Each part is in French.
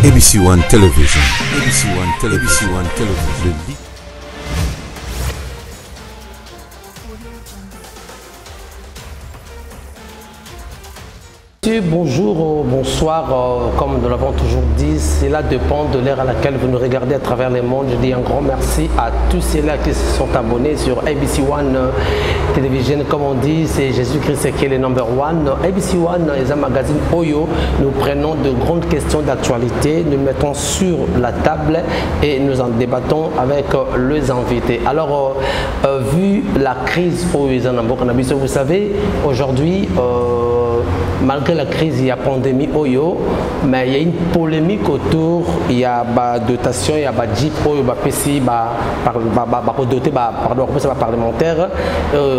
ABC One Television. ABC One Television. ABC One Television. Bonjour, bonsoir, comme nous l'avons toujours dit, cela dépend de l'ère à laquelle vous nous regardez à travers le monde. Je dis un grand merci à tous ceux-là qui se sont abonnés sur ABC One Television. Comme on dit, c'est Jésus-Christ qui est le number one. ABC One est un magazine Oyo. Nous prenons de grandes questions d'actualité, nous mettons sur la table et nous en débattons avec les invités. Alors, vu la crise Oyo, vous savez, aujourd'hui, malgré la crise, il y a pandémie Oyo, mais il y a une polémique autour, il y a des dotations, il y a des JIP Oyo, parlementaire,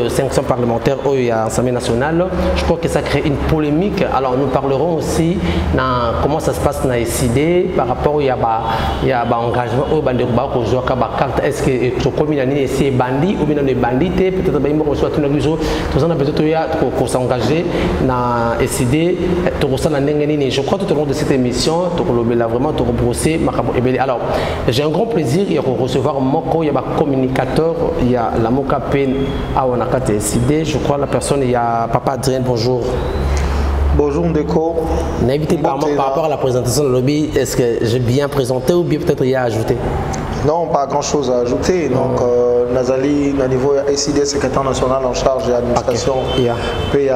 500 parlementaires Oyo, il y a l'Assemblée nationale. Je crois que ça crée une polémique. Alors nous parlerons aussi de comment ça se passe dans les SID par rapport il y a un engagement Oyo, est-ce que tu as c'est bandit ou bien les bandits, peut-être qu'on s'engager dans décidé je crois tout au long de cette émission vraiment alors j'ai un grand plaisir de recevoir Moko, il y a un communicateur, il y a la Moka Pen à Wanakate décidé, je crois la personne, il y a Papa Adrien, bonjour. Bonjour Ndeko. N'invitez pas par rapport à la présentation de lobby, est-ce que j'ai bien présenté ou bien peut-être il y a ajouté? Non, pas grand-chose à ajouter. Donc, Nazali, au niveau SID, secrétaire national en charge de l'administration, puis il y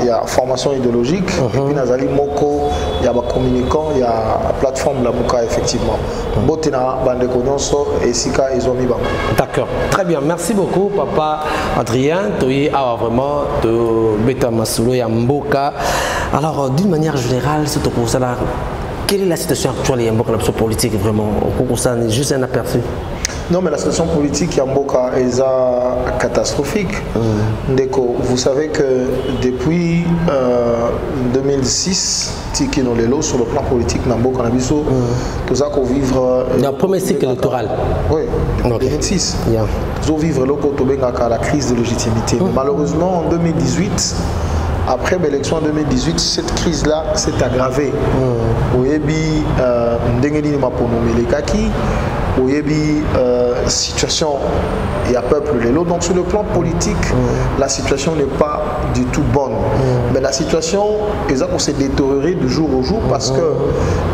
a formation idéologique. Et puis Nazali Moko, il y a un communicant, il y a la plateforme de la Mouka, effectivement. Botina, Bandeko Nyonso et Sika et Zomi Bango. D'accord, très bien. Merci beaucoup, Papa Adrien. Tu as vraiment de Beta Masulo et Mboka. Alors, d'une manière générale, c'est pour ça. Quelle est la situation actuelle de Mboka, la politique vraiment? Juste un aperçu. Non, mais la situation politique à Mboka est catastrophique. Ndeko, vous savez que depuis 2006, Tiki Nolelo, sur le plan politique, Mboka Nabiso, tout ça qu'on vivre. Le premier cycle électoral. Oui, 2006. Nous vivre la crise de légitimité. Mais malheureusement, en 2018, après l'élection en 2018, cette crise-là s'est aggravée. Oyebi Ndengeni Mapono Melekaki, Oyebi situation, il y a peuple Lelo. Donc sur le plan politique, la situation n'est pas du tout bonne. Mais la situation, on s'est détérioré de jour au jour parce que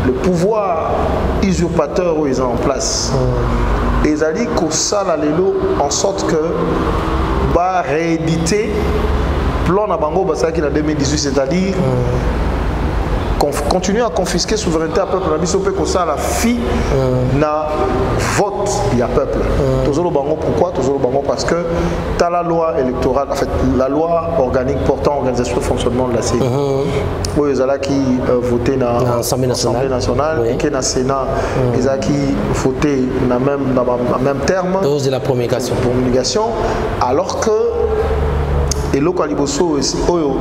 le pouvoir usurpateur où ils sont en place, ils ont dit qu'au sala Lelo en sorte que va rééditer plan à Bango Basaki en 2018, c'est-à-dire continuer à confisquer souveraineté à peuple. Ça la fille na vote il y a peuple. Pourquoi? Parce que tu as la loi électorale, en fait la loi organique portant organisation et fonctionnement de la CENI. Oui, ils ont qui voté dans l'Assemblée nationale et qui dans le Sénat, ils ont qui voté dans le même terme. Dose de la promulgation. Alors que et le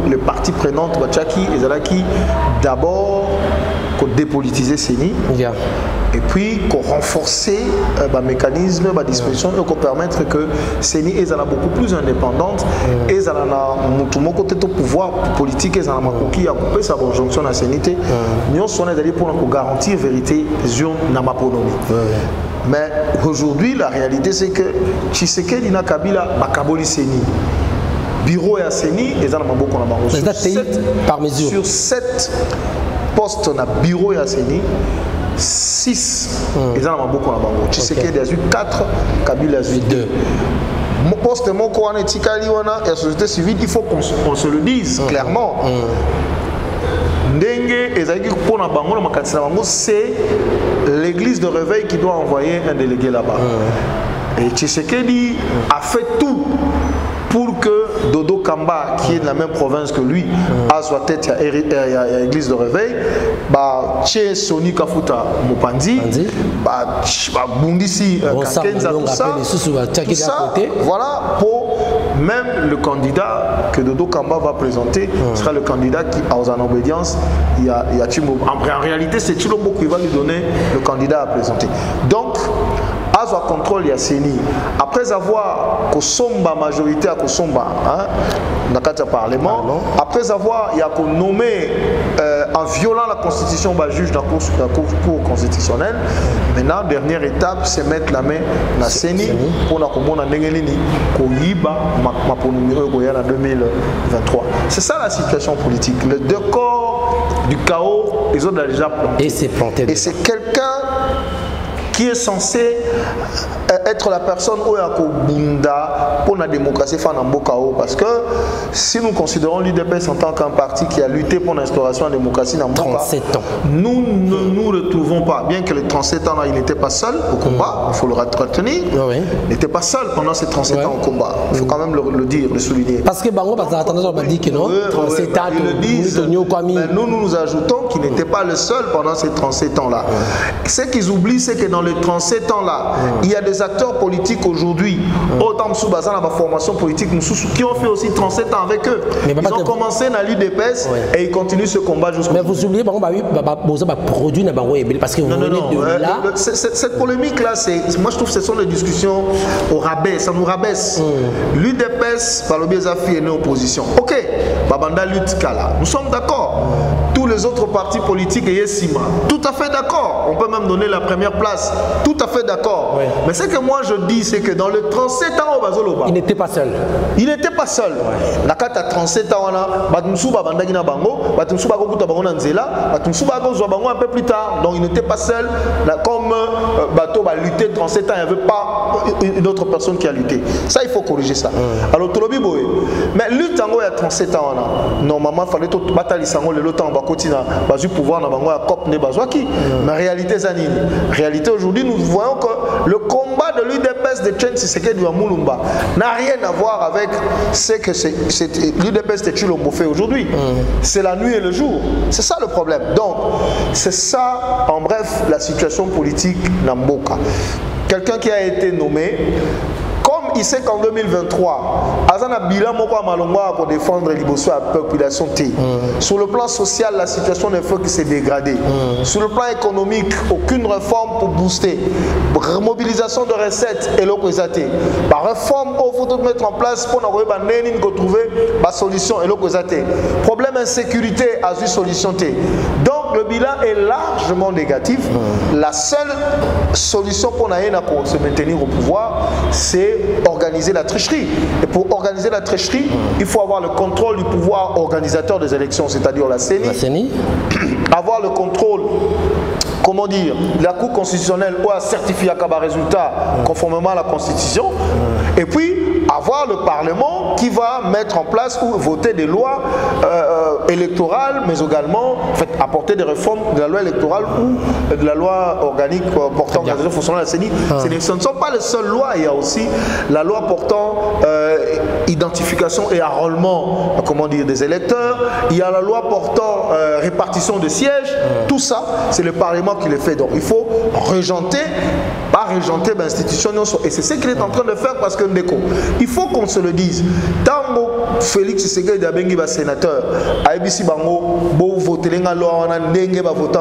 les parties prenantes, qui d'abord dépolitiser CENI et puis renforcer le mécanisme, la disposition et permettre que CENI est beaucoup plus indépendante et tout côté de pouvoir politique et qui a coupé sa conjonction à CENI. Nous sommes allés pour garantir vérité sur l'amaponomie. Mais aujourd'hui, la réalité c'est que Tshisekedi na Kabila bakaboli CENI. Bureau et CENI, et sur 7 postes na bureau et CENI, 6 et dans beaucoup na bango. Tshisekedi a eu 4, Kabila a eu 2. Mon poste mon quoi na tikali wana et société civile, il faut qu'on se le dise clairement. Ndenge ezaki pour na bango na makatisi na bango, c'est l'église de réveil qui doit envoyer un délégué là-bas. Et Tshisekedi a fait tout pour que Dodo Kamba, qui est de la même province que lui, a soit tête à l'église de réveil, Tché Soni Kafuta Mopandi, Bundisi Kakenza, tout ça, voilà, pour même le candidat que Dodo Kamba va présenter, sera le candidat qui, en obédience, il y a Chimbo. En réalité, c'est Chilombo qui va lui donner le candidat à présenter. Donc, Azwa contrôle ya CENI. Après avoir Kosomba majorité à Kosomba, dans le Parlement. Après avoir nommé en violant la Constitution, juge de la Cour constitutionnelle. Maintenant, dernière étape, c'est mettre la main dans la CENI pour la commune en Nengelini, Koyiba, pour numéro en 2023. C'est ça la situation politique. Le décor du chaos, les autres ont déjà planté. Et c'est planté. Et c'est quelqu'un qui est censé être la personne où Bunda pour la démocratie parce que si nous considérons l'UDPS en tant qu'un parti qui a lutté pour l'instauration de la démocratie dans 37 ans, nous ne nous retrouvons pas, bien que les 37 ans là, il n'était pas seul au combat, il faut le retenir, il n'était pas seul pendant ces 37 ans au combat, il faut quand même le dire, le souligner. Parce que Bango, parce qu'on a dit que non, 37 ans, ils le disent, mais nous ajoutons qu'il n'était pas le seul pendant ces 37 ans là. Ce qu'ils oublient, c'est que dans les 37 ans là, il y a des acteurs politiques aujourd'hui, autant de la formation politique, qui ont fait aussi 37 ans avec eux. Ils ont commencé dans l'UDPS et ils continuent ce combat jusqu'au bout. Mais vous oubliez, produit parce que vous venez de là. Cette polémique là, moi je trouve que ce sont des discussions au rabais, ça nous rabaisse. L'UDPS, par le biais est né opposition. Ok, Babanda lutte Kala, nous sommes d'accord. Tous les autres partis politiques et Yesima, tout à fait d'accord. On peut même donner la première place, tout à fait d'accord. Mais ce que moi je dis, c'est que dans le 37 ans au Bazoloba, il n'était pas seul. Il n'était pas seul. La carte à 37 ans, un peu plus tard. Donc il n'était pas seul. Comme Bateau va lutter 37 ans, il n'y avait pas une autre personne qui a lutté. Ça, il faut corriger ça. Alors, Tolobi Boé. Mais lutte en il y a 37 ans, normalement, il fallait tout batailler le temps, il pouvoir mais réalité, réalité aujourd'hui, nous voyons que le combat de l'UDPS de Tchen Tshisekedi à Moulumba n'a rien à voir avec ce que l'UDPS de Chilombo fait aujourd'hui. C'est la nuit et le jour. C'est ça le problème. Donc, c'est ça, en bref, la situation politique Namboka. Quelqu'un qui a été nommé, comme il sait qu'en 2023, Azana Bila Moko Malongwa pour défendre les la population T. Sur le plan social, la situation ne fait que se dégrader. Sur le plan économique, aucune réforme pour booster. Remobilisation de recettes et l'opposité. Par réforme, il faut tout mettre en place pour trouver la solution et l'opposité. Problème insécurité, a une solution T. Donc le bilan est largement négatif. La seule solution pour se maintenir au pouvoir, c'est organiser la tricherie. Et pour organiser la tricherie, il faut avoir le contrôle du pouvoir organisateur des élections, c'est-à-dire la CENI. Avoir le contrôle, comment dire, la Cour constitutionnelle ou à certifier un résultat conformément à la Constitution. Et puis, avoir le Parlement qui va mettre en place ou voter des lois électorales, mais également apporter des réformes de la loi électorale ou de la loi organique portant la fonction de la CENI. Ce ne sont pas les seules lois, il y a aussi la loi portant identification et enrôlement, comment dire, des électeurs, il y a la loi portant répartition de sièges, tout ça, c'est le Parlement qui le fait. Donc il faut régenter, pas régenter l'institution, et c'est ce qu'il est en train de faire parce que il faut qu'on se le dise. Tango Félix Tshisekedi Abengi va sénateur, ABC Bango, beau voter la loi, on a dengue va voter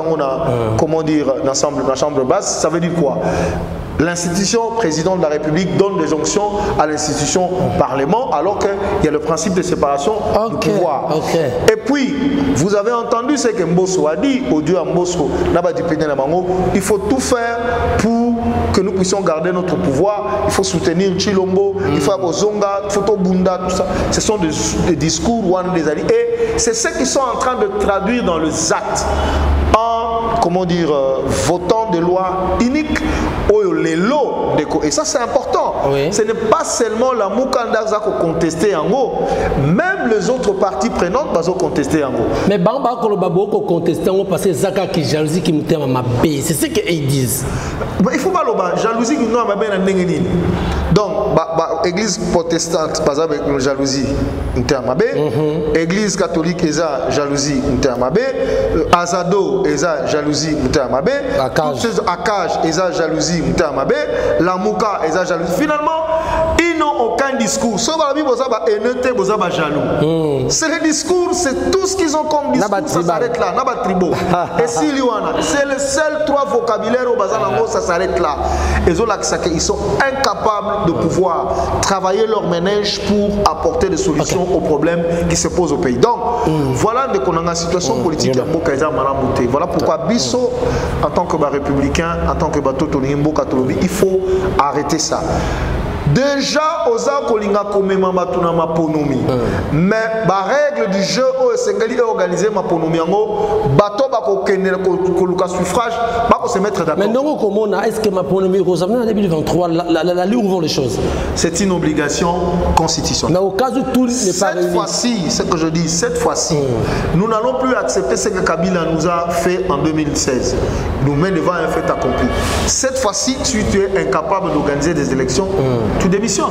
comment dire, dans la chambre basse, ça veut dire quoi? L'institution président de la République donne des onctions à l'institution Parlement, alors qu'il y a le principe de séparation du pouvoir. Et puis, vous avez entendu ce que Mbosso a dit, audio à Mbosso, il faut tout faire pour que nous puissions garder notre pouvoir. Il faut soutenir Chilombo, il faut Ozonga, il faut Bunda, tout ça. Ce sont des discours des alliés. Et c'est ce qu'ils sont en train de traduire dans les actes. En, comment dire, votant des lois uniques, les lots, et ça c'est important. Ce n'est pas seulement la Moukandaza qui contesté en haut, même les autres parties prenantes vont contester en haut. Mais Bamba Kolobabo contesté en haut parce que Zaka qui jalousie qui me ma paix, c'est ce qu'ils disent. Il faut pas le jalousie qui nous a bien n'engeni. Donc, église protestante, par exemple, jalousie, un terme B. Église catholique, eza jalousie, un terme B. Azado, eza jalousie, un terme B. Akaj, eza jalousie, un terme B. La Mouka, eza jalousie. Finalement, ils n'ont aucun discours. C'est le discours, c'est tout ce qu'ils ont comme discours, ça s'arrête là. Et c'est le seul 3 vocabulaires au Bazanango, ça s'arrête là. Ils sont incapables de pouvoir travailler leur ménage pour apporter des solutions aux problèmes qui se posent au pays. Donc, voilà de qu'on a une situation politique à Mokaïza Malamouté. Voilà pourquoi Bisso, en tant que républicain, en tant que Totonimbo Katolobi, il faut arrêter ça. Déjà, aux Kolinga Komema Matuna Maponomi. Mais la règle du jeu au Sengali est organisée Maponomi. Bato Bako Kenel Koluka suffrage, Bako se mettre d'accord. Mais non, comment est-ce que Maponomi Rosamna en 2023, la où vont les choses? C'est une obligation constitutionnelle. Mais au cas où tout n'est pas réuni. Cette fois-ci, ce que je dis, cette fois-ci, nous n'allons plus accepter ce que Kabila nous a fait en 2016. Nous met devant un fait accompli. Cette fois-ci, tu es incapable d'organiser des élections. Tu démissionnes.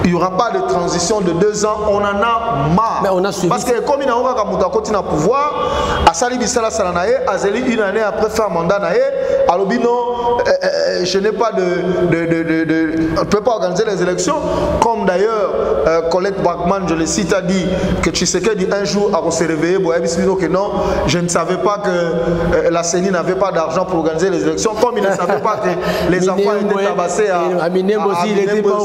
Il n'y aura pas de transition de 2 ans. On en a marre. Mais on a suivi. Parce que comme il y a un pouvoir, à Sali Bissala Salanae, à Zeli, une année après faire mandat, à Lobino, je n'ai pas on ne peut pas organiser les élections. Comme d'ailleurs, Colette Bachmann, je le cite, a dit que Tshisekedi un jour a se réveillé, que non, je ne savais pas que la CENI n'avait pas d'argent pour organiser les élections. Comme il ne savait pas que les enfants étaient tabassés à Minembosi, il n'était pas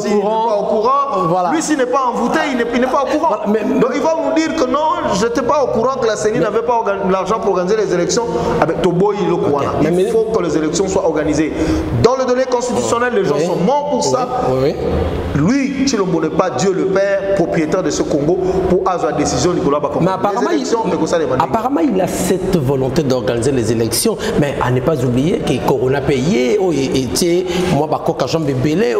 au courant. Voilà. Lui, s'il n'est pas envoûté, il n'est pas au courant. Voilà, donc il va nous dire que non, je n'étais pas au courant que la CENI n'avait pas l'argent pour organiser les élections. Avec Tobo, il est au courant. Il faut que les élections soient organisées. Dans le donné constitutionnel, les gens sont morts pour ça. Lui, Chilombo n'est pas Dieu le Père, propriétaire de ce Congo, pour avoir la décision de Nicolas Bakambu. Mais apparemment, il a cette volonté d'organiser les élections, mais à ne pas oublier que Corona payé, moi, Bakokajam Bébélé,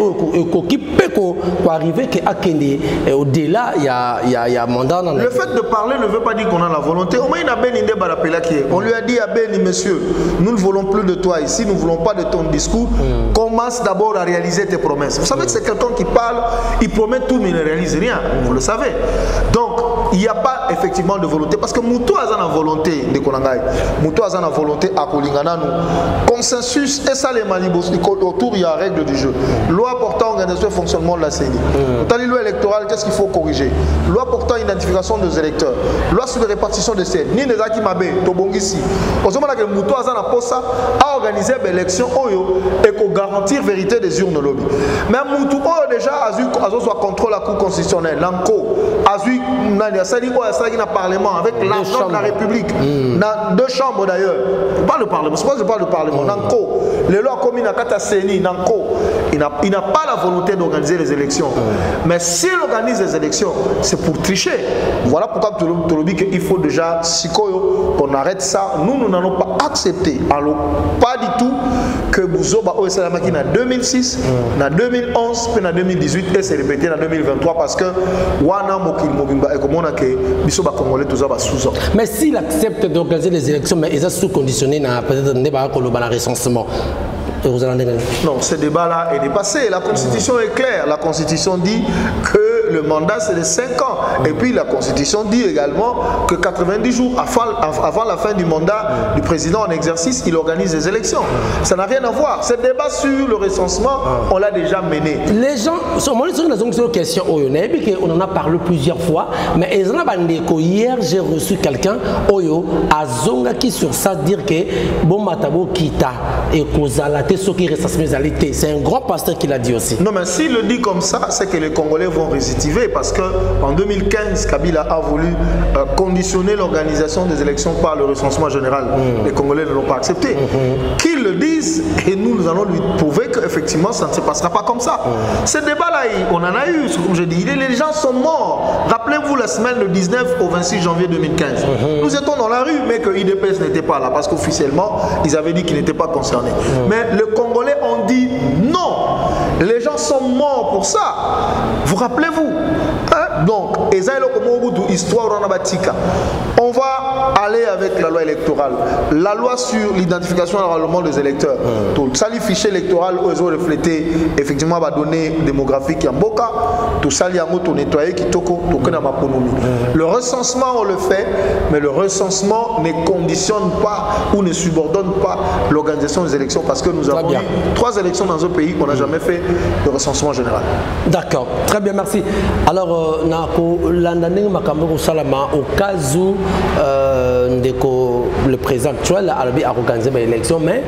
pour arriver qu'à Kende, au-delà, il y a un mandat. Le fait de parler ne veut pas dire qu'on a la volonté. Au moins, il a Ben Inde Barapela qui est. On lui a dit à Ben, monsieur, nous ne voulons plus de toi ici, nous ne voulons pas de ton discours. Commence d'abord à réaliser tes promesses. Vous savez que c'est quelqu'un qui parle, il promet tout, mais il ne réalise rien. Vous le savez. Donc, il n'y a pas effectivement de volonté. Parce que Moutou a une volonté de Konangaï. Moutou a une volonté à Kolingana. Consensus et ça les malibos. Autour, il y a règle du jeu. Loi portant organisation et fonctionnement de la CENI. Dans les lois électorales, qu'est-ce qu'il faut corriger? Loi portant identification des électeurs. Loi sur la répartition des sièges. Ni les Aki Mabé, Tobongisi. Au moment où Moutou a une posa à organiser l'élection et qu'on garantir vérité des urnes lobby. Mais Moutou a déjà soit contrôle la Cour constitutionnelle. L'ANCO a eu un parlement avec l'argent de la République. Dans 2 chambres d'ailleurs. Pas le parlement, c'est pas je parle de parlement. Nanko, les lois communes à Kataseni, Nanko, il n'a pas la volonté d'organiser les élections. Mais s'il organise les élections, c'est pour tricher. Voilà pourquoi tu le dis qu'il faut déjà, qu'on arrête ça. Nous n'allons pas accepter. Alors, pas du tout que Bouzoba Oesalamaki en 2006, en 2011, puis en 2018 et c'est répété en 2023 parce que Wana Mokil Mobimba et comme on a que Bisoba Congolais tout ça va sous. Mais s'il accepte d'organiser les élections, mais ils sont sous-conditionnés peut-être un débat pour le recensement. Non, ce débat-là est dépassé. La Constitution est claire. La Constitution dit que le mandat c'est de 5 ans. Et puis la Constitution dit également que 90 jours avant la fin du mandat du président en exercice, il organise des élections. Ça n'a rien à voir. Ce débat sur le recensement, on l'a déjà mené. Les gens, sur une question, on en a parlé plusieurs fois, mais hier j'ai reçu quelqu'un, Oyo, à Zonga qui sur ça dire que bon matabo kita et c'est un grand pasteur qui l'a dit aussi. Non, mais s'il le dit comme ça, c'est que les Congolais vont résistiver parce qu'en 2015, Kabila a voulu conditionner l'organisation des élections par le recensement général. Les Congolais ne l'ont pas accepté. Qu'ils le disent et nous allons lui prouver qu'effectivement ça ne se passera pas comme ça. Ce débat-là, on en a eu, comme je dis, les gens sont morts. Rappelez-vous la semaine du 19 au 26 janvier 2015. Nous étions dans la rue, mais que l'IDPS n'était pas là parce qu'officiellement, ils avaient dit qu'ils n'étaient pas concernés. Mais les Congolais ont dit non. Les gens sont morts pour ça. Vous rappelez-vous, hein? Donc, on va aller avec la loi électorale. La loi sur l'identification et l'enrôlement des électeurs. Tout ça, les fichiers électoraux, ils ont reflété effectivement la donnée démographique en Boka. Tout ça, il y a un nettoyé qui toko ma ponomie. Le recensement, on le fait, mais le recensement ne conditionne pas ou ne subordonne pas l'organisation des élections parce que nous avons eu 3 élections dans un pays, on n'a jamais fait de recensement général. D'accord, très bien, merci. Alors, au cas où le président actuel a organisé l'élection, mais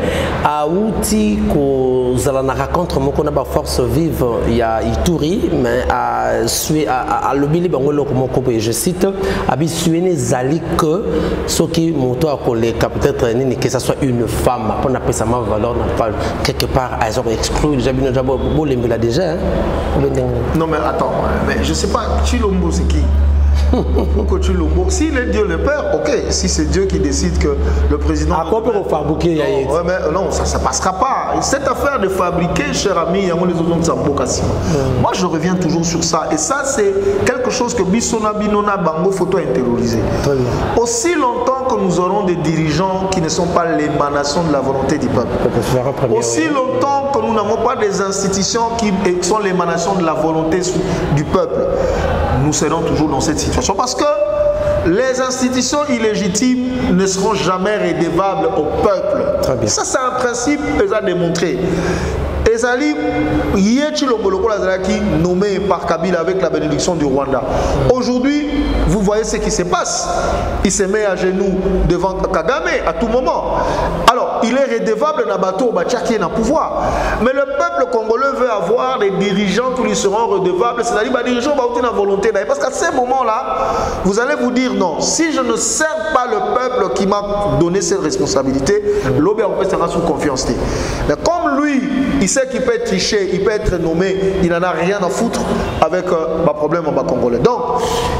à outil que la rencontre de force vive, il y a Ituri, mais à l'obili je cite, à Bissuene Zali que ce qui peut-être que ce soit une femme, on appelle ça ma valeur, quelque part, elles ont exclu, déjà déjà. Non mais attends, mais je sais pas, Chilombo c'est qui? Pourquoi tu le s'il est Dieu le Père, ok. Si c'est Dieu qui décide que le président. À quoi peut fabriquer? Non, ça ne passera pas. Cette affaire de fabriquer, cher ami, il y a les autres. Moi, je reviens toujours sur ça. Et ça, c'est quelque chose que Bissona Binona Bango photo intériorisé. Aussi longtemps que nous aurons des dirigeants qui ne sont pas l'émanation de la volonté du peuple. Aussi longtemps que nous n'avons pas des institutions qui sont l'émanation de la volonté du peuple, nous serons toujours dans cette situation. Parce que les institutions illégitimes ne seront jamais redevables au peuple. Ça, c'est un principe qu'ils ont démontré. Ezali, nommé par Kabila avec la bénédiction du Rwanda. Aujourd'hui, vous voyez ce qui se passe. Il se met à genoux devant Kagame à tout moment. Alors, il est redevable Nabato Bachaki est dans le pouvoir. Mais le peuple congolais veut avoir des dirigeants qui lui seront redevables. C'est-à-dire des dirigeants qui ont une volonté. Parce qu'à ce moment-là, vous allez vous dire non. Si je ne sers pas le peuple qui m'a donné cette responsabilité, l'OBA sera sous confiance. Mais comme lui, il sait qu'il peut être triché, il peut être nommé, il n'en a rien à foutre avec le problème en bas congolais. Donc,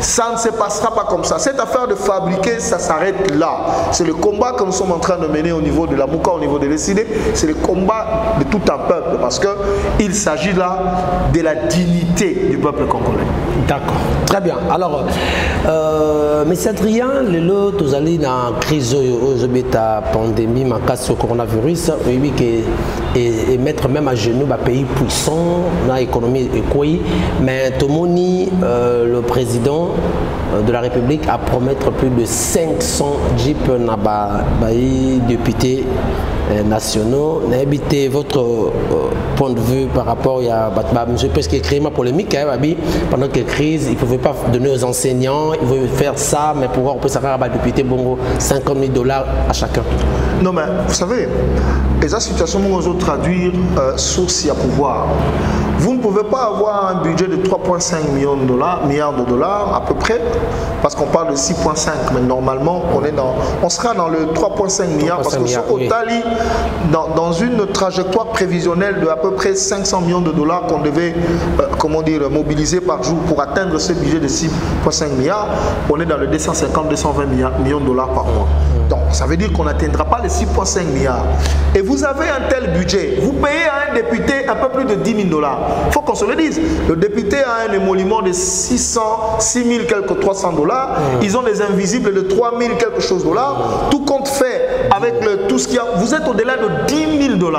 ça ne se passera pas comme ça. Cette affaire de fabriquer, ça s'arrête là. C'est le combat que nous sommes en train de mener au niveau de la Mouka, au niveau de l'ECD. C'est le combat de tout un peuple parce qu'il s'agit là de la dignité du peuple congolais. D'accord. Très bien. Alors, M. Adrien, vous allez dans la crise de la pandémie, ma sur le coronavirus, oui, et mettre même à genoux un pays puissant, dans l'économie écoïe, mais Tomoni, le président de la République, a promettre plus de 500 jeeps dans les députés nationaux. N'habitez votre point de vue par rapport à je pense qu'il crée ma polémique pendant que crise, il ne pouvait pas donner aux enseignants, il veut faire ça, mais pouvoir on peut savoir à député bon 50 000 $ à chacun. Non mais vous savez, les situations nous ont traduire source à pouvoir. Vous ne pouvez pas avoir un budget de 3,5 milliards de dollars à peu près, parce qu'on parle de 6,5, mais normalement on sera dans le 3,5 milliards parce que sur Otali, dans une trajectoire prévisionnelle de à peu près 500 millions de dollars qu'on devait mobiliser par jour pour atteindre ce budget de 6,5 milliards, on est dans le 250-220 millions de dollars par mois. Donc ça veut dire qu'on n'atteindra pas les 6,5 milliards. Et vous avez un tel budget, vous payez à un député un peu plus de 10 000 $. Il faut qu'on se le dise. Le député a un émolument de 6 000 quelques 300 $. Ils ont des invisibles de 3 000 quelque chose $. Tout compte fait avec tout ce qu'il y a. Vous êtes au-delà de 10 000 $.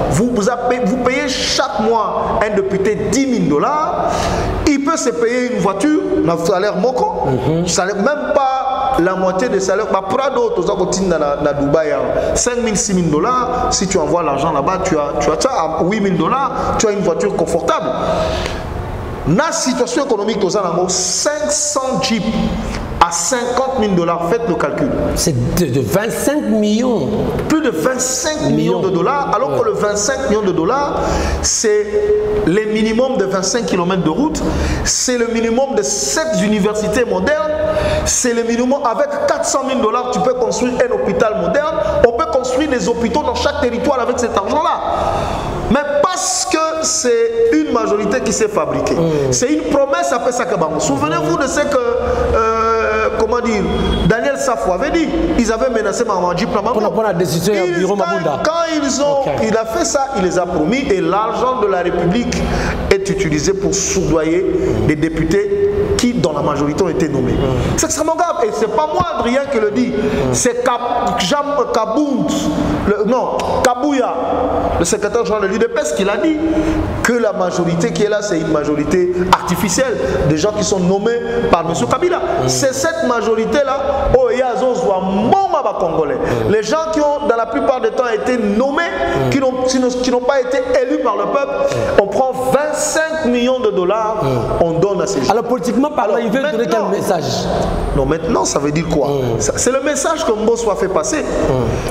Vous payez chaque mois un député 10 000 $. Il peut se payer une voiture, un salaire moko, même pas la moitié des salaires. Prado, dans Dubaï, 5 000, 6 000 $. Si tu envoies l'argent là-bas, tu as ça à 8 000 $, tu as une voiture confortable. Dans la situation économique, 500 jeeps à 50 000 $, faites le calcul. C'est de 25 millions. Plus de 25 millions de dollars, alors que le 25 millions de dollars, c'est le minimum de 25 km de route, c'est le minimum de 7 universités modernes, c'est le minimum, avec 400 000 $, tu peux construire un hôpital moderne, on peut construire des hôpitaux dans chaque territoire avec cet argent-là. Mais parce que c'est une majorité qui s'est fabriquée. C'est une promesse après ça. Souvenez-vous de ce que comment dire, Daniel Safou avait dit. Ils avaient menacé Mamadi Plamambo. Pour la décision du bureau Mabunda. Quand il a fait ça, il les a promis et l'argent de la République est utilisé pour soudoyer des députés qui, dans la majorité, ont été nommés. C'est extrêmement grave. Et ce n'est pas moi, Adrien, qui le dit. C'est Kabouya, le secrétaire général de l'UDPS, qui l'a dit. Que la majorité qui est là, c'est une majorité artificielle. Des gens qui sont nommés par M. Kabila. C'est cette majorité-là, Congolais. Les gens qui ont, dans la plupart des temps, été nommés, qui n'ont pas été élus par le peuple, on prend 25 millions de dollars, on donne à ces gens. Alors, politiquement parlant, il veut donner quel message? Non, maintenant, ça veut dire quoi? C'est le message que Mbosso a fait passer.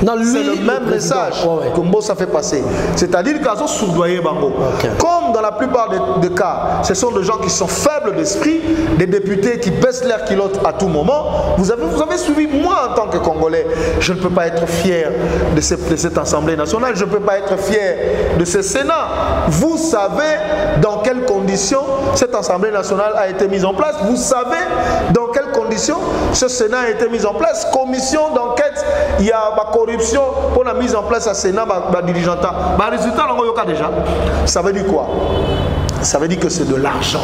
C'est le même message que Mbosso a fait passer. C'est-à-dire qu'ils ont soudoyé Bango. Comme dans la plupart des cas, ce sont des gens qui sont faibles d'esprit, des députés qui baissent leurs culottes à tout moment. Vous avez suivi, moi en tant que Congolais, je ne peux pas être fier de cette Assemblée nationale, je ne peux pas être fier de ce Sénat. Vous savez dans quelles conditions cette Assemblée nationale a été mise en place. Vous savez dans quelles conditions ce Sénat a été mis en place. Commission d'enquête, il y a la corruption pour la mise en place à Sénat, dirigeanta. Résultat, on a déjà. Ça veut dire quoi? Ça veut dire que c'est de l'argent.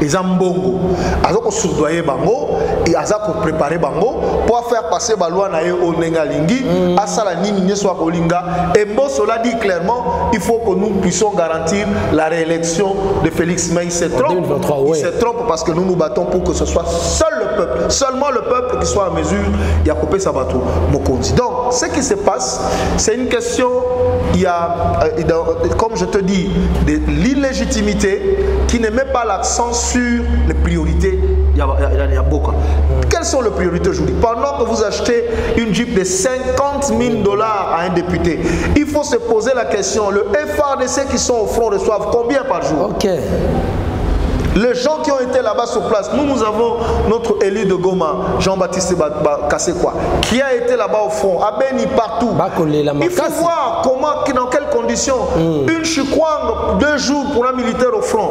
Les ambongo, azoko surdoyer bango et azako préparer bango pour faire passer baloi na au nengalingi asala nini nyeswa kolinga. Et Mbosso l'a dit clairement, il faut que nous puissions garantir la réélection de Félix. Mais il se trompe. Il se trompe parce que nous nous battons pour que ce soit seul le peuple, seulement le peuple qui soit en mesure de couper sa bateau. Donc, ce qui se passe, c'est une question, il y a, comme je te dis, de l'illégitimité qui ne met pas l'accent sur les priorités. Il y a beaucoup. Quelles sont les priorités aujourd'hui? Pendant que vous achetez une Jeep de 50 000 dollars à un député, il faut se poser la question, le FARDC qui sont au front reçoivent combien par jour? Les gens qui ont été là-bas sur place, nous avons notre élu de Goma, Jean-Baptiste Kassekwa, qui a été là-bas au front, à Beni, partout. Il faut voir comment, dans quelles conditions, une Chikwang, 2 jours pour un militaire au front.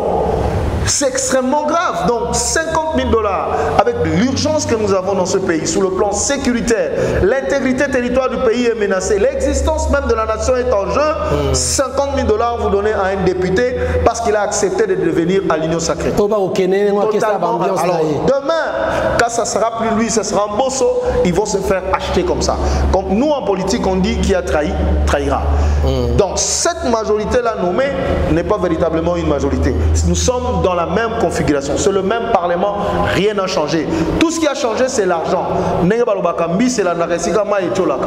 C'est extrêmement grave. Donc 50 000 dollars avec l'urgence que nous avons dans ce pays, sur le plan sécuritaire, l'intégrité territoriale du pays est menacée, l'existence même de la nation est en jeu. 50 000 dollars vous donnez à un député parce qu'il a accepté de devenir à l'Union sacrée. Totalement. Alors demain, quand ça sera plus lui, ça sera Mbosso, ils vont se faire acheter comme ça. Comme nous en politique, on dit qui a trahi, trahira. Donc cette majorité-là nommée n'est pas véritablement une majorité. Nous sommes dans la même configuration, c'est le même parlement, rien n'a changé. Tout ce qui a changé, c'est l'argent. C'est la naresika ma echola.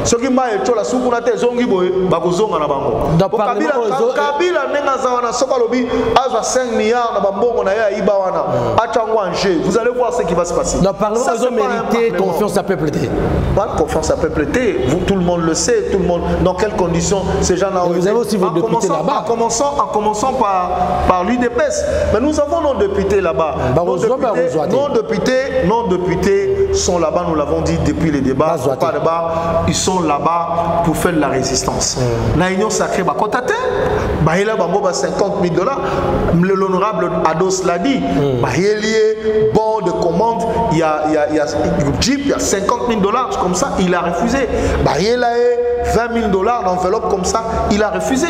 Ce qui m'a echola, sous qu'on a tes zongi boy, bagozonga na bango. Kabila nenga zawana sokalobi aza 5 milliards na bambongo na ya ibawana. Achangwanje, vous allez voir ce qui va se passer. Le parlement a mérité confiance à peuple. Pas confiance à peuple. Vous, tout le monde le sait, tout le monde. Dans quelles conditions ces gens-là ont été. Vous avez aussi vos députés là-bas. En commençant par l'UDPS. Mais nous avons nos députés là-bas. Nos députés sont là-bas, nous l'avons dit depuis les débats. Ils sont là-bas pour faire de la résistance. La Union sacrée, il y a 50 000 dollars. L'honorable Ados l'a dit. Il y a bon de commande, il y a Jeep, il y a 50 000 dollars comme ça, il a refusé. Il y a 20 000 dollars d'enveloppe comme ça, il a refusé.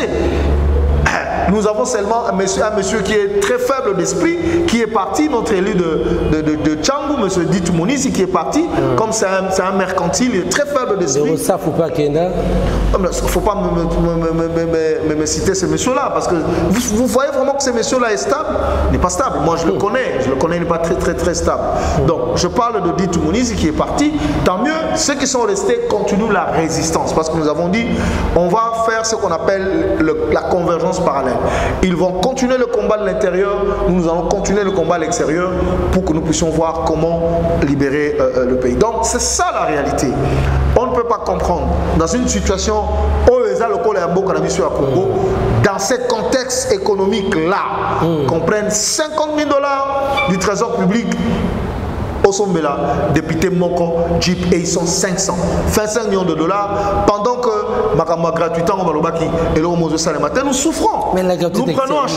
Nous avons seulement un monsieur qui est très faible d'esprit, qui est parti, notre élu de Tchangou, monsieur Ditu Monisi, qui est parti, comme c'est un mercantile, il est très faible d'esprit. Il ne faut pas me citer ce monsieur-là, parce que vous voyez vraiment que ce monsieur-là est stable. Il n'est pas stable. Moi, je le connais, il n'est pas très stable. Donc, je parle de Ditu Monisi qui est parti. Tant mieux, ceux qui sont restés continuent la résistance, parce que nous avons dit, on va faire ce qu'on appelle la convergence parallèle. Ils vont continuer le combat de l'intérieur, nous allons continuer le combat à l'extérieur pour que nous puissions voir comment libérer le pays. Donc c'est ça la réalité. On ne peut pas comprendre dans une situation dans ce contexte économique là, qu'on prenne 50 000 dollars du trésor public au Sombela, député Moko, Jeep, et ils sont 500. 25 millions de dollars, pendant que Makama gratuitement en Balobaki et le Mozo Salematin, nous souffrons. Mais la gratuité, nous prenons en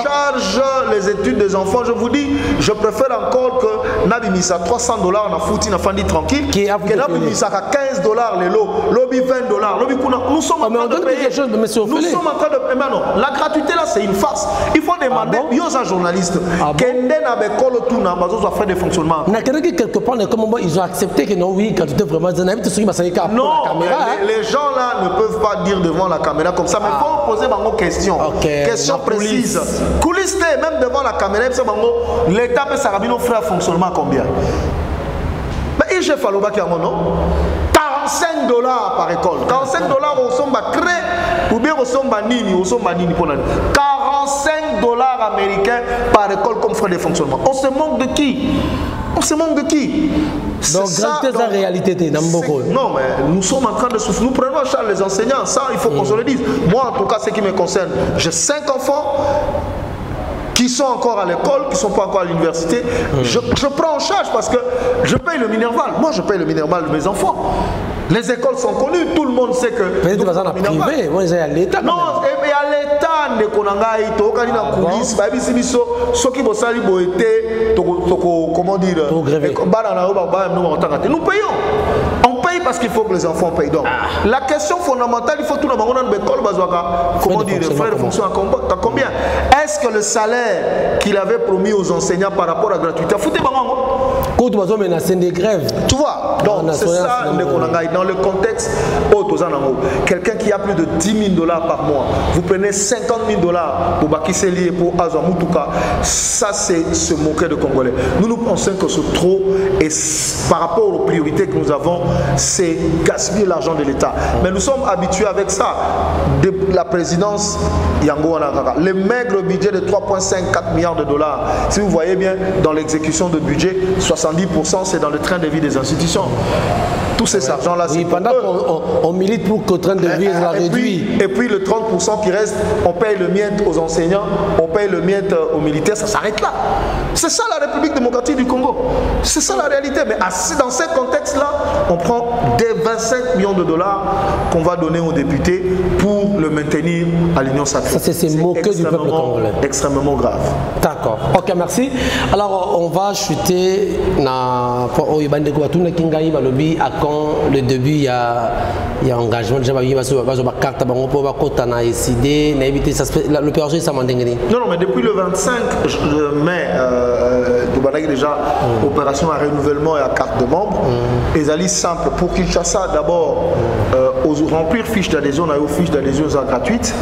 charge les études des enfants. Je vous dis, je préfère encore que Nabimisa $300 na fouti na fandi tranquille, que Nabimisa $15 les lots, lobby $20, lobby kuna. Nous sommes en train de payer. Nous sommes en train de payer. Mais non, la gratuité là c'est une farce. Il faut demander aux journalistes qu'Enden avec Kolotuna bazo frais de fonctionnement. Quelque part, comment ils ont accepté que non, oui, gratuité vraiment. Non, les gens là ne peuvent pas dire devant la caméra comme ça, mais il faut poser une question. Question précise. Coulisses, même devant la caméra, l'État peut s'arranger nos frais de fonctionnement combien? Mais il faut le bac à mon nom. $45 par école. $45 au somba cré ou bien au somba nini pour l'année. $45 américains par école comme frais de fonctionnement. On se manque de qui? On se manque de qui? Donc, c'est la réalité. Non, mais nous sommes en train de souffrir. Nous prenons en charge les enseignants. Ça, il faut qu'on se le dise. Moi, en tout cas, ce qui me concerne, j'ai 5 enfants qui sont encore à l'école, qui ne sont pas encore à l'université. Je prends en charge parce que je paye le Minerval. Moi, je paye le Minerval de mes enfants. Les écoles sont connues, tout le monde sait que... Mais tu vas en privé, moi j'ai à l'État. Non, mais à l'État, ne konangai, to kani na police, ba bisi biso, soki bosali boete, comment dire, nous payons. On paye parce qu'il faut que les enfants payent. Donc, la question fondamentale, il faut tout le monde dans l'école, comment dire, les frais de fonction à combien? Est-ce que le salaire qu'il avait promis aux enseignants par rapport à la gratuité, foutez des grèves. Tu vois, donc c'est ça, dans le contexte, quelqu'un qui a plus de $10 000 par mois, vous prenez $50 000 pour Bakisseli et pour Azamoutuka, ça c'est se moquer de Congolais. Nous pensons que c'est trop et par rapport aux priorités que nous avons, c'est gaspiller l'argent de l'État. Mais nous sommes habitués avec ça. De la présidence, Yango Anakaka, le maigre budget de 3,54 milliards de dollars. Si vous voyez bien, dans l'exécution de budget, 70% c'est dans le train de vie des institutions. Tous ces argents-là, oui, pendant qu'on milite pour que le train de vie soit réduit. Et puis le 30% qui reste, on paye le miettes aux enseignants, on paye le miettes aux militaires, ça s'arrête là. C'est ça la République démocratique du Congo. C'est ça la réalité. Mais dans ce contexte-là, on prend des 25 millions de dollars qu'on va donner aux députés pour le maintenir à l'Union sacrée. Ça, c'est moqueux du peuple congolais. Extrêmement grave. D'accord. Ok, merci. Alors, on va chuter dans le début, il y a engagement. L'opération, ça m'a déngé. Non, mais depuis le 25 mai, déjà opération à renouvellement et à carte de membre. Les alliés simples pour Kinshasa, d'abord, remplir fiche d'adhésion, on a eu fiche d'adhésion gratuite.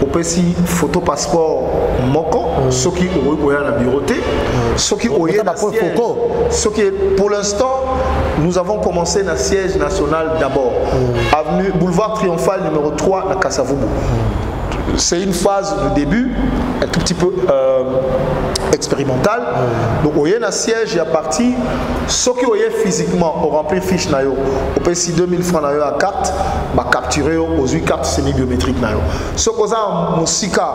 Au PSI, photo passeport Moko, ce qui est à la bureauté, ce qui est pour l'instant, nous avons commencé le siège national d'abord, avenue boulevard Triomphal numéro 3 à Kassavubu. C'est une phase de début, un tout petit peu expérimentale. Donc, il y a un siège, il y a parti. Ceux qui ont physiquement, ont rempli fiche, au PSI 2000 francs à carte, va capturer aux 8 cartes semi-biométriques. Ceux qui ont Moussika,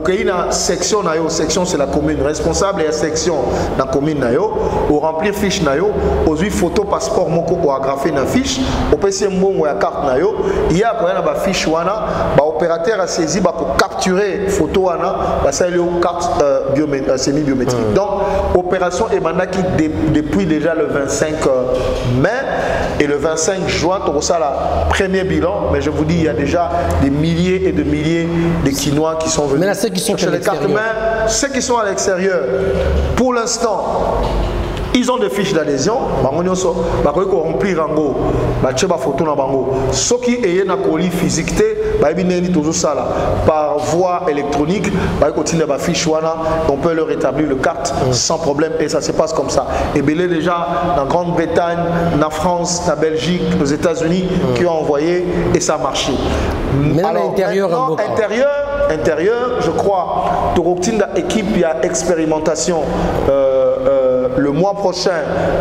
il y a une section, section c'est la commune responsable et la section de la commune, ont rempli fiche, aux 8 photos, passeport, moko, ou agrafé une fiche, au PSI Mbongo, la carte, il y a une fiche, l'opérateur a saisi pour capturer photo, ça y est, carte semi-biométrique. Donc, opération Emanaki depuis déjà le 25 mai et le 25 juin, ça la premier bilan, mais je vous dis, il y a déjà des milliers et de milliers de Quinois qui sont venus. Mais là, ceux qui sont à l'extérieur, ceux qui sont à l'extérieur, pour l'instant, ils ont des fiches d'adhésion, ils vont remplir en go, photo na bango. Ceux qui ont une colis physique, par voie électronique, on peut leur établir le carte sans problème et ça se passe comme ça. Et bien déjà, en Grande-Bretagne, en France, en Belgique, aux États-Unis, qui ont envoyé et ça a marché. Mais à l'intérieur, intérieur, je crois, Toroktinda équipe, il y a expérimentation. Le mois prochain,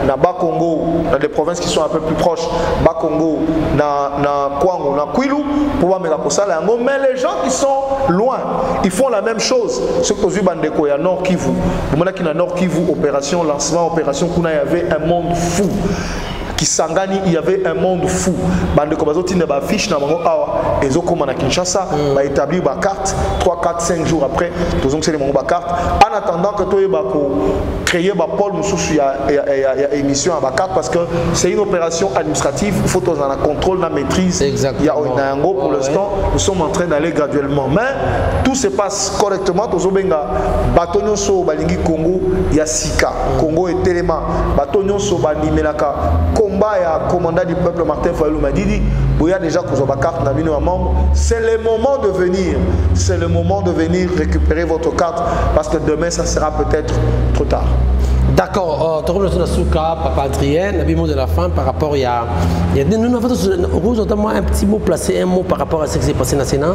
na Bas-Congo, dans des provinces qui sont un peu plus proches, Bas-Congo, na Kwango, na Kwilu, pour voir mais les gens qui sont loin, ils font la même chose. Ce que vous avez dit, à Nord Kivu, vous Nord Kivu, opération lancement, opération Kuna, il y avait un monde fou. Qui Sangani, il y avait un monde fou. Bande comme ça, il y a des fiches dans mon awa, et comme à Kinshasa, va établir ma carte 3, 4, 5 jours après. Tous ont mon carte. En attendant que toi, créer ma pôle, nous il y a émission à ma carte parce que c'est une opération administrative. Il faut qu'on en a contrôle, la maîtrise. Exactement. Il y a un gros pour l'instant. Nous sommes en train d'aller graduellement, mais tout se passe correctement. Tous benga batonyo so balingi Congo, il y a Sika. Congo et Téléma. Batonyo so bani melaka. Combat ya commandant du peuple Martin Fayulu m'a dit il y a déjà carte c'est le moment de venir, c'est le moment de venir récupérer votre carte parce que demain ça sera peut-être trop tard. D'accord, Papa Adrien, le mot de la fin par rapport il y a nous avons un petit mot placé, un mot par rapport à ce qui s'est passé dans le Sénat.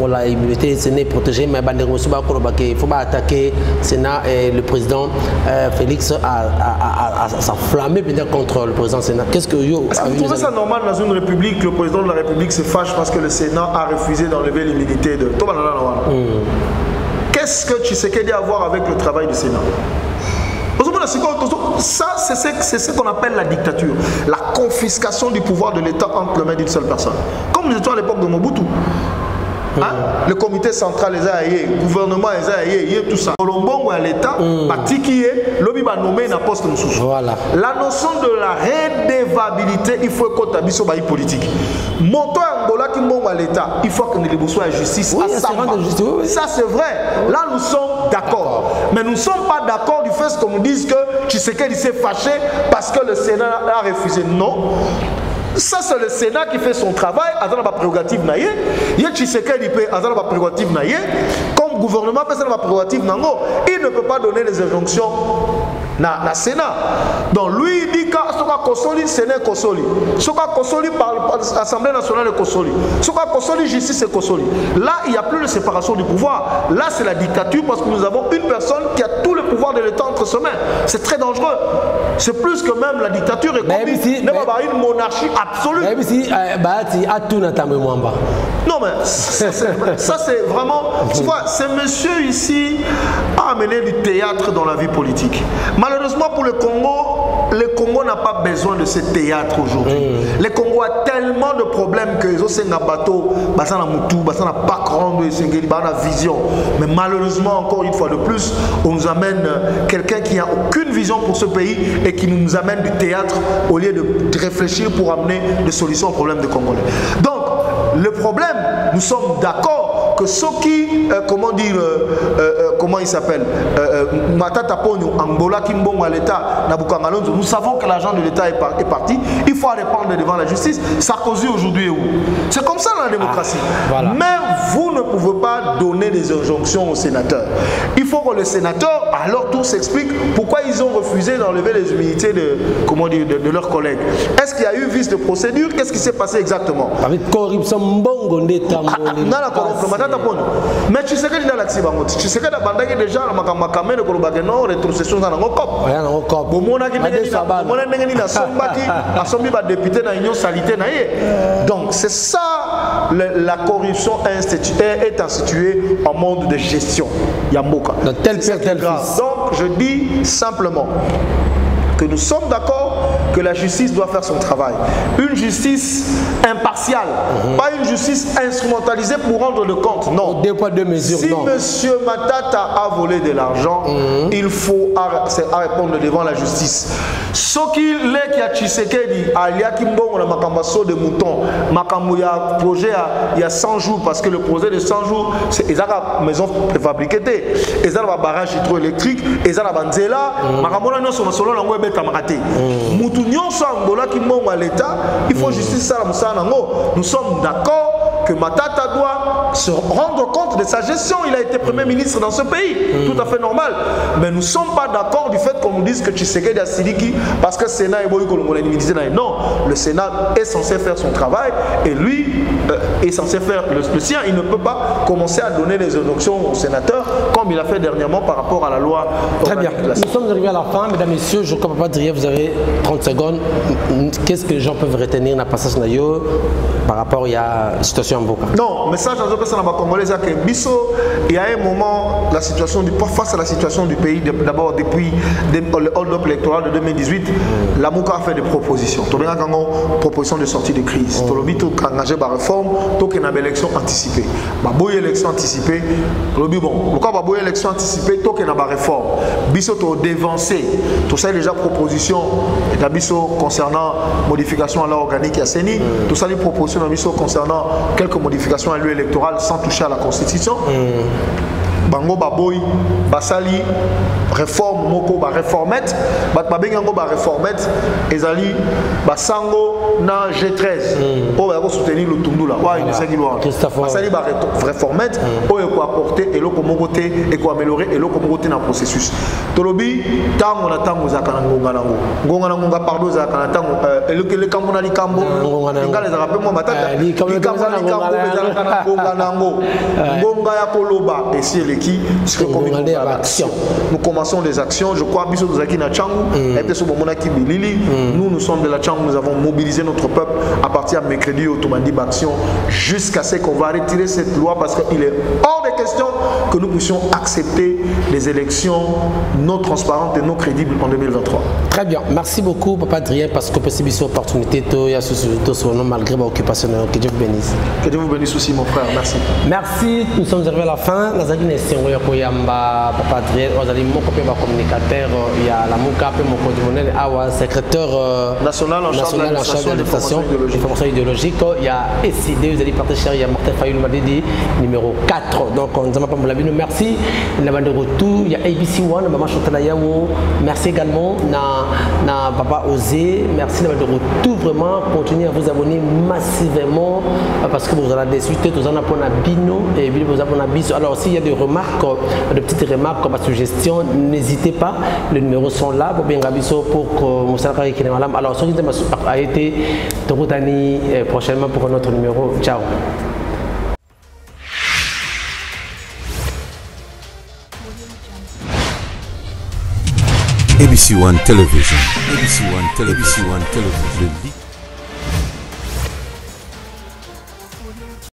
La immunité n'est protégée, mais il faut pas attaquer le Sénat et le président Félix a s'enflammé contre le président Sénat. Qu'est-ce que vous trouvez ça normal dans une république, le président de la République se fâche parce que le Sénat a refusé d'enlever l'immunité de Qu'est-ce que Tshisekedi a à voir avec le travail du Sénat? Ça, c'est ce qu'on appelle la dictature, la confiscation du pouvoir de l'État entre les mains d'une seule personne. Comme nous étions à l'époque de Mobutu. Hein? Le comité central les a aillés, le gouvernement les a aillés, tout ça. Colombo à l'État, Patiki l'objet va nommer un poste de sous. Voilà. La notion de la redevabilité, il faut qu'on t'habille sur la politique. Montant Angola qui monte à l'État, il faut que nous les besoin de justice. Oui, ça c'est vrai. Là nous sommes d'accord. Mais nous ne sommes pas d'accord du fait qu'on nous dise que Tshisekedi s'est fâché parce que le Sénat a refusé. Non. Ça, c'est le Sénat qui fait son travail, dans la prérogative naïe. Il y a Tshisekedi qui dans la prérogative naïe. Comme gouvernement, dans la prérogative nango, il ne peut pas donner les injonctions na Sénat. Donc lui, il dit que Kosoli, Sénat Kosoli. Soka Kosoli par l'Assemblée nationale de Kosoli. Soka Kosoli, justice et Kosoli. Là, il n'y a plus de séparation du pouvoir. Là, c'est la dictature parce que nous avons une personne qui a tout le pouvoir de l'État entre ses mains. C'est très dangereux. C'est plus que même la dictature est commise. Il n'y a pas une monarchie absolue. Non, mais ça, c'est vraiment... Tu vois, ce monsieur ici a amené du théâtre dans la vie politique. Malheureusement pour le Congo n'a pas besoin de ce théâtre aujourd'hui. Le Congo a tellement de problèmes que les autres bateau, ça n'a pas grand vision. Mais malheureusement, encore une fois de plus, on nous amène quelqu'un qui n'a aucune vision pour ce pays et qui nous amène du théâtre au lieu de réfléchir pour amener des solutions aux problèmes des Congolais. Donc, le problème, nous sommes d'accord que ceux qui, comment dire, comment il s'appelle, Matata Ponyo, Angola, Kimbongo à l'État, Nabukangalonzo, nous savons que l'argent de l'État est parti, il faut répondre devant la justice. Sarkozy aujourd'hui est où? C'est comme ça dans la démocratie. Voilà. Mais vous ne pouvez pas donner des injonctions aux sénateurs. Il faut que les sénateurs, alors tout s'explique pourquoi ils ont refusé d'enlever les immunités de, comment dire, de leurs collègues. Est-ce qu'il y a eu vice de procédure? Qu'est-ce qui s'est passé exactement? Avec corruption, mais tu sais que tu as l'accident. Tu sais que tu as déjà la non rétrocession dans le COP. Donc c'est ça la corruption est instituée en monde de gestion. Yamboka. Donc je dis simplement que nous sommes d'accord que la justice doit faire son travail. Une justice impartiale, pas une justice instrumentalisée pour rendre le compte. Non. Deux poids, deux mesures, si non. M. Matata a volé de l'argent, il faut répondre devant la justice. Ce qu'il est qui a Tshisekedi, Alia Kimbongo, la Makambasso de mouton, Makamouya projet il y a 100 jours, parce que le projet de 100 jours, c'est une maison préfabriquée, ils ont un barrage hydroélectrique, ils ont un banzela, Makamona non sur le salon, à l'État, il faut justice ça. Nous sommes d'accord que Matata doit se rendre compte de sa gestion. Il a été Premier ministre dans ce pays, tout à fait normal. Mais nous ne sommes pas d'accord du fait qu'on nous dise que Tshisekedi a Siliki parce que le Sénat est non, le Sénat est censé faire son travail et lui est censé faire le sien. Il ne peut pas commencer à donner des injonctions aux sénateurs comme réformes il a fait dernièrement par rapport à la loi. Très bien. Nous sommes arrivés à la fin, mesdames, messieurs. Je crois pas dire, vous avez 30 secondes. Qu'est-ce que les gens peuvent retenir dans le passage par rapport à la situation en Boka? Non, message à la Congolais, c'est que Bisso, il y a un moment, la situation face à la situation du pays, d'abord depuis le hold-up électoral de 2018, la Mouka a fait des propositions. Tu as une proposition de sortie de crise. Tu as engagé la réforme, tu as une élection anticipée. Une élection anticipée, pourquoi une élection anticipée, tu as une réforme. Bisso, tu as dévancé. Tu as déjà proposition concernant modification à la organique à CENI. Tu as des propositions concernant quelques modifications à l'UE électorale sans toucher à la Constitution. Bango baboy basali réforme moko ba réformette bat babengango ba réformette ezali basango na G13 pour soutenir le tundula wa inesaki lwa basali ba réformette pour apporter et loko moko te et ko améliorer et loko moko te na processus tolobi tango na tango za kana ngonga na pardon za kana tango le kambo na likambo ngala za rappeler moi matata likambo na likambo ngonga nango ngonga ya koloba et si nous commençons des actions. Je crois que nous sommes de la Tchangou, nous avons mobilisé notre peuple à partir de mercredi au Tomandi Action jusqu'à ce qu'on va retirer cette loi parce qu'il est hors de question que nous puissions accepter les élections non transparentes et non crédibles en 2023. Très bien, merci beaucoup Papa Adrien parce que c'est une opportunité malgré l'occupation. Que Dieu vous bénisse. Que Dieu vous bénisse aussi mon frère, merci. Merci, nous sommes arrivés à la fin. Papa Adrien, mon communicateur, il y a la Mouka, mon coordinateur, secrétaire national en charge de l'information idéologique. Il y a SID, vous allez partager, il y a Martin Fayou Madidi, numéro 4. Donc, on nous a pas la merci. Il y a de retour, il y a ABC One, Maman Chantalayawo. Merci également na Papa Osé. Merci de retour, vraiment. Continuez à vous abonner massivement parce que vous allez des suites, vous en avez pour Bino et vous avez pour Biso. Alors, s'il y a des remarques, de petites remarques comme suggestion, n'hésitez pas, les numéros sont là pour bien pour que alors ce qui a été prochainement pour notre numéro. Ciao. ABC One Television. ABC One Television.